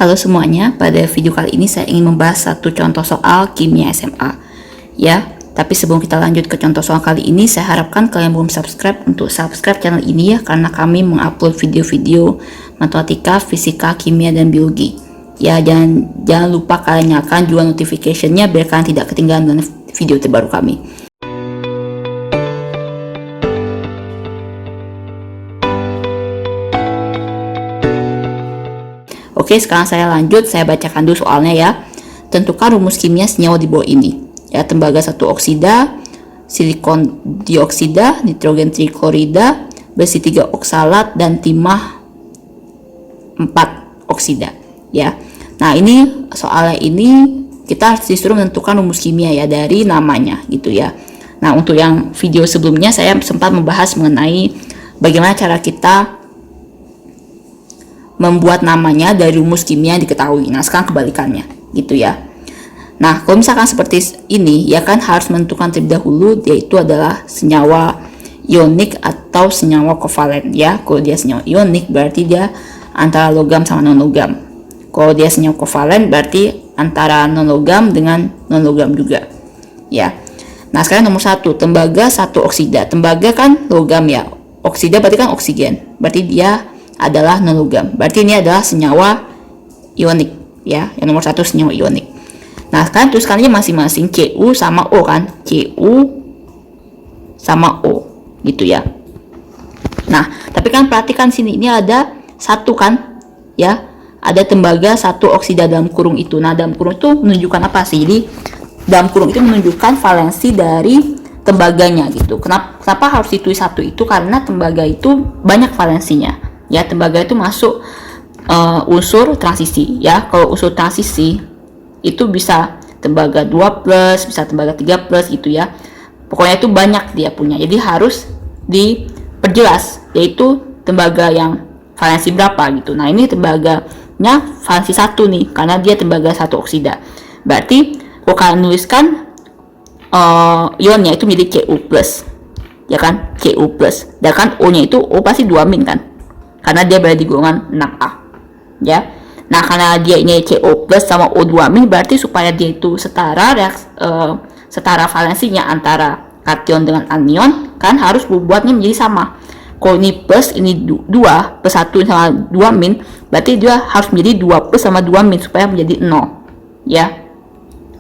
Halo semuanya, pada video kali ini saya ingin membahas satu contoh soal kimia SMA. Ya, tapi sebelum kita lanjut ke contoh soal kali ini, saya harapkan kalian belum subscribe untuk subscribe channel ini ya, karena kami mengupload video-video matematika, fisika, kimia, dan biologi. Ya, jangan lupa kalian nyalakan juga notification-nya biar kalian tidak ketinggalan dengan video terbaru kami. Oke, sekarang saya lanjut, saya bacakan dulu soalnya ya. Tentukan rumus kimia senyawa di bawah ini. Ya, tembaga 1 oksida, silikon dioksida, nitrogen triklorida, besi 3 oksalat, dan timah 4 oksida. Ya. Nah, ini soalnya ini kita disuruh menentukan rumus kimia ya dari namanya gitu ya. Nah, untuk yang video sebelumnya saya sempat membahas mengenai bagaimana cara kita membuat namanya dari rumus kimia yang diketahui. Nah, sekarang kebalikannya gitu ya. Nah, kalau misalkan seperti ini ya kan harus menentukan terlebih dahulu yaitu adalah senyawa ionik atau senyawa kovalen ya. Kalau dia senyawa ionik berarti dia antara logam sama non logam. Kalau dia senyawa kovalen berarti antara non logam dengan non logam juga ya. Nah, sekarang nomor 1, tembaga 1 oksida. Tembaga kan logam ya. Oksida berarti kan oksigen. Berarti dia adalah non logam. Berarti ini adalah senyawa ionik ya. Yang nomor 1 senyawa ionik. Nah, kan tuliskannya masing-masing Cu sama O kan. Cu sama O gitu ya. Nah, tapi kan perhatikan sini ini ada satu kan ya. Ada tembaga 1 oksida dalam kurung itu. Nah, dalam kurung itu menunjukkan apa sih? Jadi dalam kurung itu menunjukkan valensi dari tembaganya gitu. Kenapa harus ditulis 1 itu? Karena tembaga itu banyak valensinya. Ya, tembaga itu masuk unsur transisi ya. Kalau unsur transisi itu bisa tembaga 2+, bisa tembaga 3+ gitu ya. Pokoknya itu banyak dia punya. Jadi harus diperjelas yaitu tembaga yang valensi berapa gitu. Nah, ini tembaganya valensi 1 nih karena dia tembaga 1 oksida. Berarti kalau kalian nuliskan ionnya itu menjadi Cu+. Ya kan? Cu+. Dan kan O-nya itu O pasti 2- kan? Karena dia berada di golongan 6A ya. Nah, karena dia ini CO+ sama O2- berarti supaya dia itu setara setara valensinya antara kation dengan anion kan harus buatnya menjadi sama. Kalau ini plus, ini 2 plus 1 sama 2- berarti dia harus menjadi 2+ sama 2- supaya menjadi 0 ya.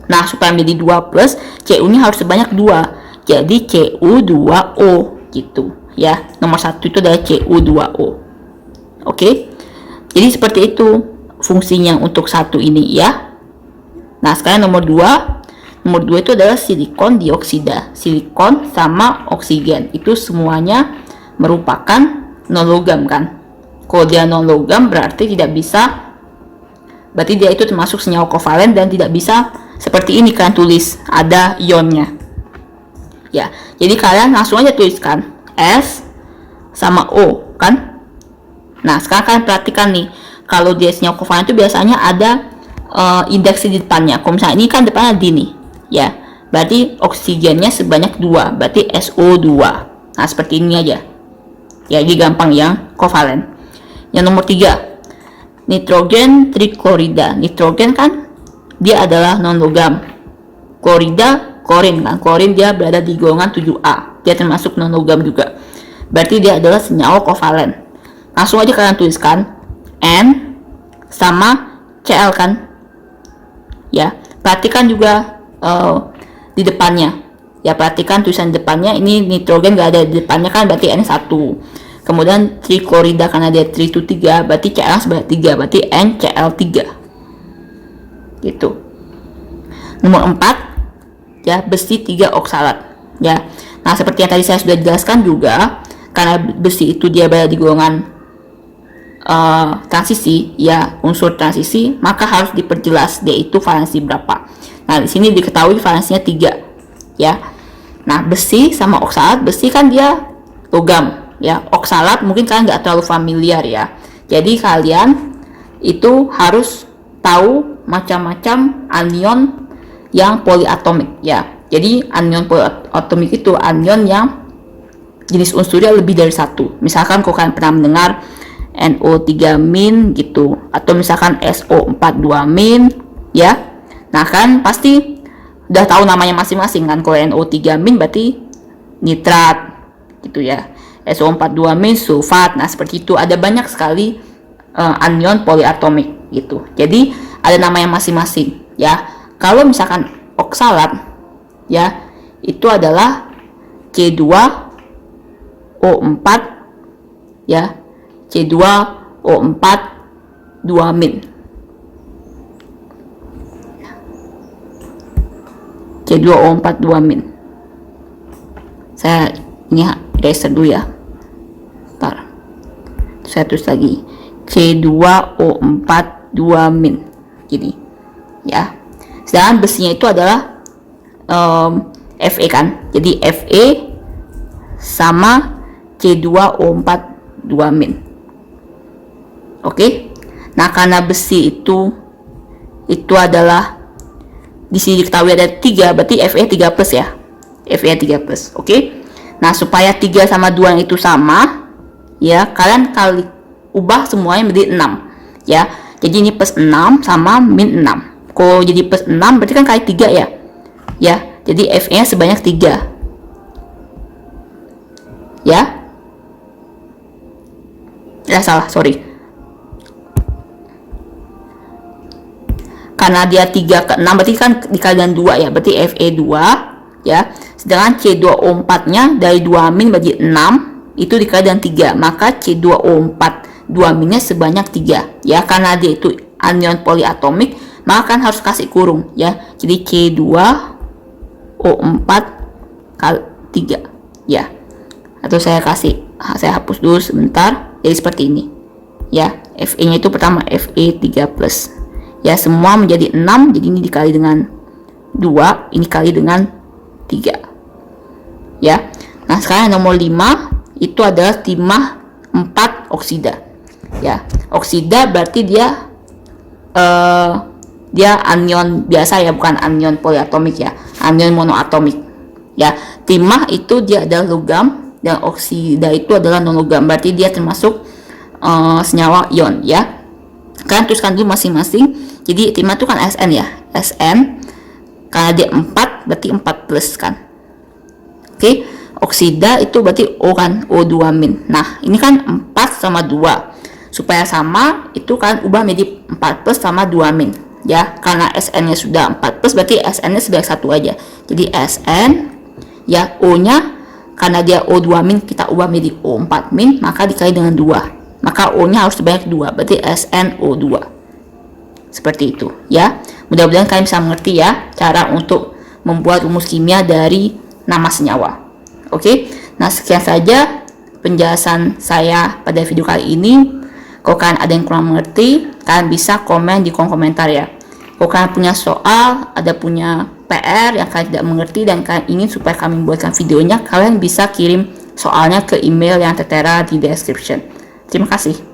Nah, supaya menjadi 2+, Cu-nya harus sebanyak 2. Jadi Cu2O gitu ya. Nomor 1 itu adalah Cu2O. Oke, jadi seperti itu fungsinya untuk 1 ini ya. Nah, sekarang nomor 2 itu adalah silikon dioksida. Silikon sama oksigen itu semuanya merupakan non logam kan. Kalau dia non logam berarti dia itu termasuk senyawa kovalen dan tidak bisa seperti ini kan tulis ada ionnya ya. Jadi kalian langsung aja tuliskan S sama O kan. Nah, sekarang kalian perhatikan nih, kalau dia senyawa kovalen itu biasanya ada indeks di depannya. Kalau misalnya ini kan depannya D nih, ya. Berarti oksigennya sebanyak 2, berarti SO2. Nah, seperti ini aja. Ya, jadi gampang yang kovalen. Yang nomor 3, nitrogen triklorida. Nitrogen kan dia adalah non logam. Klorida, klorin kan. Klorin dia berada di golongan 7A. Dia termasuk non logam juga. Berarti dia adalah senyawa kovalen. Langsung aja kalian tuliskan N sama Cl kan ya. Perhatikan juga di depannya ya, perhatikan tulisan depannya. Ini nitrogen gak ada di depannya kan, berarti N1. Kemudian triklorida karena dia tri itu 3, berarti Cl sebanyak 3, berarti NCl3 gitu. Nomor 4 ya, besi 3 oksalat ya. Nah, seperti yang tadi saya sudah jelaskan juga, karena besi itu dia berada di golongan transisi ya, unsur transisi, maka harus diperjelas dia itu valensi berapa. Nah, di sini diketahui valensinya 3 ya. Nah, besi sama oksalat, besi kan dia logam ya. Oksalat mungkin kalian nggak terlalu familiar ya. Jadi kalian itu harus tahu macam-macam anion yang poliatomik ya. Jadi anion poliatomik itu anion yang jenis unsurnya lebih dari 1. Misalkan kalau kalian pernah mendengar NO3- gitu gitu. Atau misalkan SO42-, ya. Nah, kan pasti udah tahu namanya masing-masing kan. Kalau NO3- berarti nitrat gitu ya. SO42- sulfat. Nah, seperti itu. Ada banyak sekali anion poliatomik gitu. Jadi ada namanya masing-masing ya. Kalau misalkan oksalat ya, itu adalah C2O4 ya, C2O4 2-. C2O4 2-. Saya ini eraser dulu ya. Ntar saya tulis lagi C2O4 2-. Gini ya. Sedangkan besinya itu adalah Fe kan. Jadi Fe sama C2O4 2-. Oke. Nah, karena besi itu adalah di sini diketahui ada 3, berarti Fe 3+ ya. Fe 3+. Oke. Nah, supaya 3 sama 2 itu sama ya, kalian kali ubah semuanya menjadi 6 ya. Jadi ini plus 6 sama min 6. Kalau jadi plus 6 berarti kan kali 3 ya. Ya, jadi Fe-nya sebanyak 3. Ya. Ya, salah, sorry. Karena dia 3 ke 6 berarti kan dikali dengan 2 ya. Berarti Fe 2 ya. Sedangkan C2O4-nya dari 2- bagi 6 itu dikali dengan 3. Maka C2O4 2-nya sebanyak 3 ya. Karena dia itu anion poliatomik, maka kan harus kasih kurung ya. Jadi C2O4 kali 3 ya. Atau saya hapus dulu sebentar. Jadi seperti ini ya. Fe-nya itu pertama Fe 3+. Ya, semua menjadi 6, jadi ini dikali dengan 2, ini kali dengan 3. Ya. Nah, sekarang nomor 5 itu adalah timah 4 oksida. Ya, oksida berarti dia anion biasa ya, bukan anion poliatomik ya, anion monoatomik. Ya, timah itu dia adalah logam dan oksida itu adalah non logam. Berarti dia termasuk senyawa ion ya. Kalian tuliskan dulu masing-masing. Jadi timah itu kan Sn ya. Sn karena dia 4 berarti 4+ kan. Oke, oksida itu berarti O kan, O2-. Nah, ini kan 4 sama 2. Supaya sama, itu kan ubah menjadi 4+ sama 2- ya. Karena Sn-nya sudah 4+, berarti Sn-nya sebanyak 1 aja. Jadi Sn ya, O-nya karena dia O2- kita ubah menjadi O4-, maka dikali dengan 2. Maka O-nya harus sebanyak 2, berarti SnO2. Seperti itu ya. Mudah-mudahan kalian bisa mengerti ya cara untuk membuat rumus kimia dari nama senyawa. Oke. Nah, sekian saja penjelasan saya pada video kali ini. Kalau kalian ada yang kurang mengerti, kalian bisa komen di kolom komentar ya. Kalau kalian punya soal, punya PR yang kalian tidak mengerti dan kalian ingin supaya kami buatkan videonya, kalian bisa kirim soalnya ke email yang tertera di description. Terima kasih.